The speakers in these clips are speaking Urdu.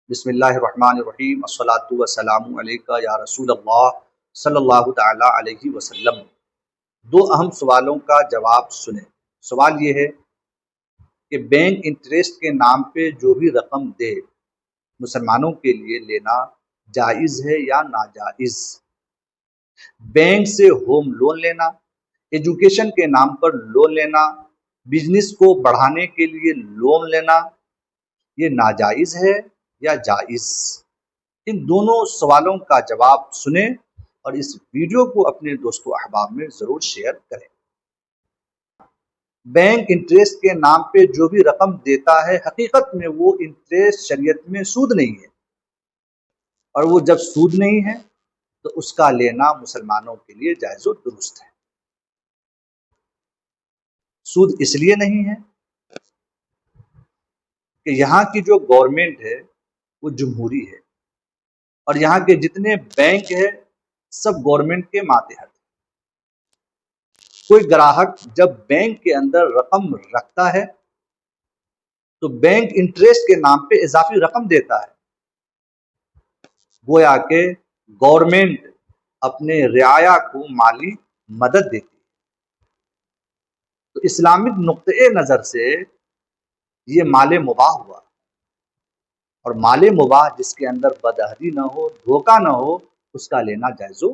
بسم اللہ الرحمن الرحیم الصلاۃ والسلام علیکہ یا رسول اللہ صلی اللہ تعالی علیہ وسلم۔ دو اہم سوالوں کا جواب سنیں۔ سوال یہ ہے کہ بینک انٹرسٹ کے نام پہ جو بھی رقم دے مسلمانوں کے لیے لینا جائز ہے یا ناجائز؟ بینک سے ہوم لون لینا، ایجوکیشن کے نام پر لون لینا، بزنس کو بڑھانے کے لیے لون لینا، یہ ناجائز ہے یا جائز؟ ان دونوں سوالوں کا جواب سنیں اور اس ویڈیو کو اپنے دوستوں احباب میں ضرور شیئر کریں۔ بینک انٹرسٹ کے نام پہ جو بھی رقم دیتا ہے حقیقت میں وہ انٹرسٹ شریعت میں سود نہیں ہے، اور وہ جب سود نہیں ہے تو اس کا لینا مسلمانوں کے لیے جائز و درست ہے۔ سود اس لیے نہیں ہے کہ یہاں کی جو گورنمنٹ ہے وہ جمہوری ہے، اور یہاں کے جتنے بینک ہے سب گورنمنٹ کے ماتحت۔ کوئی گراہک جب بینک کے اندر رقم رکھتا ہے تو بینک انٹرسٹ کے نام پہ اضافی رقم دیتا ہے، گویا کہ گورنمنٹ اپنے رعایا کو مالی مدد دیتی ہے۔ تو اسلامک نقطۂ نظر سے یہ مال مباح ہوا، اور مال مباح جس کے اندر بدعہدی نہ ہو، دھوکہ نہ ہو، اس کا لینا جائز و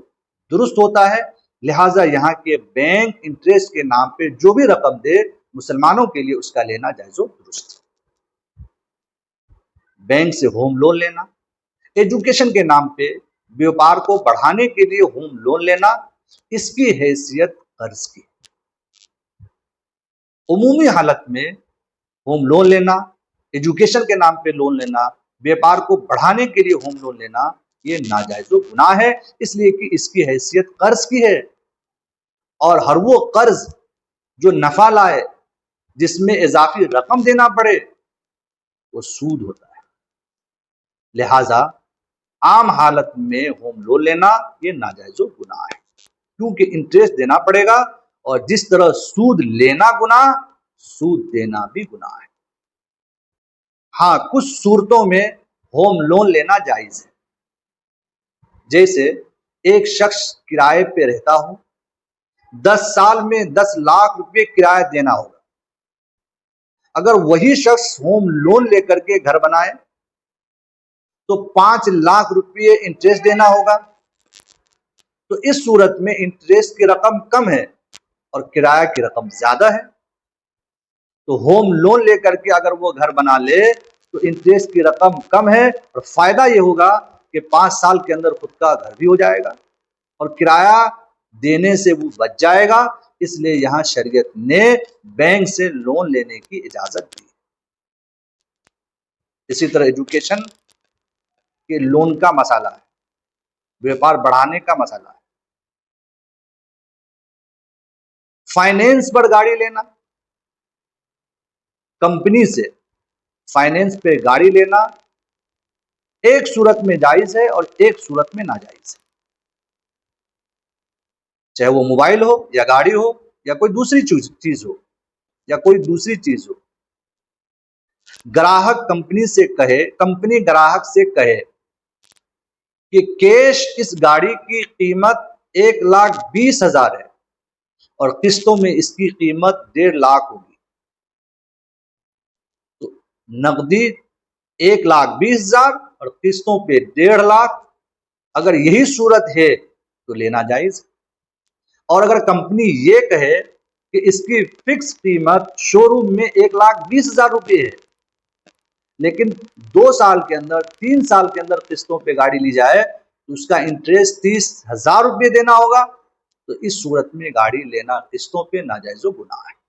درست ہوتا ہے۔ لہٰذا یہاں کے بینک انٹرسٹ کے نام پہ جو بھی رقم دے مسلمانوں کے لیے اس کا لینا جائز و درست ہے۔ بینک سے ہوم لون لینا، ایجوکیشن کے نام پہ بیوپار کو بڑھانے کے لیے ہوم لون لینا، اس کی حیثیت قرض کی۔ عمومی حالت میں ہوم لون لینا، ایجوکیشن کے نام پہ لون لینا، بیوپار کو بڑھانے کے لیے ہوم لون لینا، یہ ناجائز و گناہ ہے، اس لیے کہ اس کی حیثیت قرض کی ہے، اور ہر وہ قرض جو نفع لائے جس میں اضافی رقم دینا پڑے وہ سود ہوتا ہے۔ لہذا عام حالت میں ہوم لون لینا یہ ناجائز و گناہ ہے، کیونکہ انٹرسٹ دینا پڑے گا، اور جس طرح سود لینا گناہ، سود دینا بھی گناہ ہے۔ ہاں، کچھ صورتوں میں ہوم لون لینا جائز ہے، جیسے ایک شخص کرائے پہ رہتا ہو، 10 سال میں 10 لاکھ روپے کرایہ دینا ہوگا۔ اگر وہی شخص ہوم لون لے کر کے گھر بنائے تو 5 لاکھ روپے انٹرسٹ دینا ہوگا، تو اس صورت میں انٹرسٹ کی رقم کم ہے اور کرایہ کی رقم زیادہ ہے۔ تو ہوم لون لے کر کے اگر وہ گھر بنا لے تو انٹرسٹ کی رقم کم ہے، اور فائدہ یہ ہوگا کہ 5 سال کے اندر خود کا گھر بھی ہو جائے گا اور کرایہ دینے سے وہ بچ جائے گا۔ اس لیے یہاں شریعت نے بینک سے لون لینے کی اجازت دی۔ اسی طرح ایجوکیشن کے لون کا مسئلہ ہے، بیوپار بڑھانے کا مسئلہ ہے۔ فائنینس پر گاڑی لینا، کمپنی سے فائنینس پہ گاڑی لینا ایک صورت میں جائز ہے اور ایک صورت میں ناجائز ہے، چاہے وہ موبائل ہو یا گاڑی ہو یا کوئی دوسری چیز ہو یا کوئی دوسری چیز ہو۔ گراہک کمپنی سے کہے، کمپنی گراہک سے کہے کہ کیش اس گاڑی کی قیمت 1,20,000 ہے اور قسطوں میں اس کی قیمت 1.5 لاکھ ہوگی، تو نقدی 1,20,000 اور قسطوں پہ 1.5 لاکھ، اگر یہی صورت ہے تو لینا جائز۔ اور اگر کمپنی یہ کہے کہ اس کی فکس قیمت شو روم میں 1,20,000 روپے ہے، لیکن 2 سال کے اندر 3 سال کے اندر قسطوں پہ گاڑی لی جائے تو اس کا انٹرسٹ 30,000 روپے دینا ہوگا، تو اس صورت میں گاڑی لینا قسطوں پہ ناجائز و گناہ ہے۔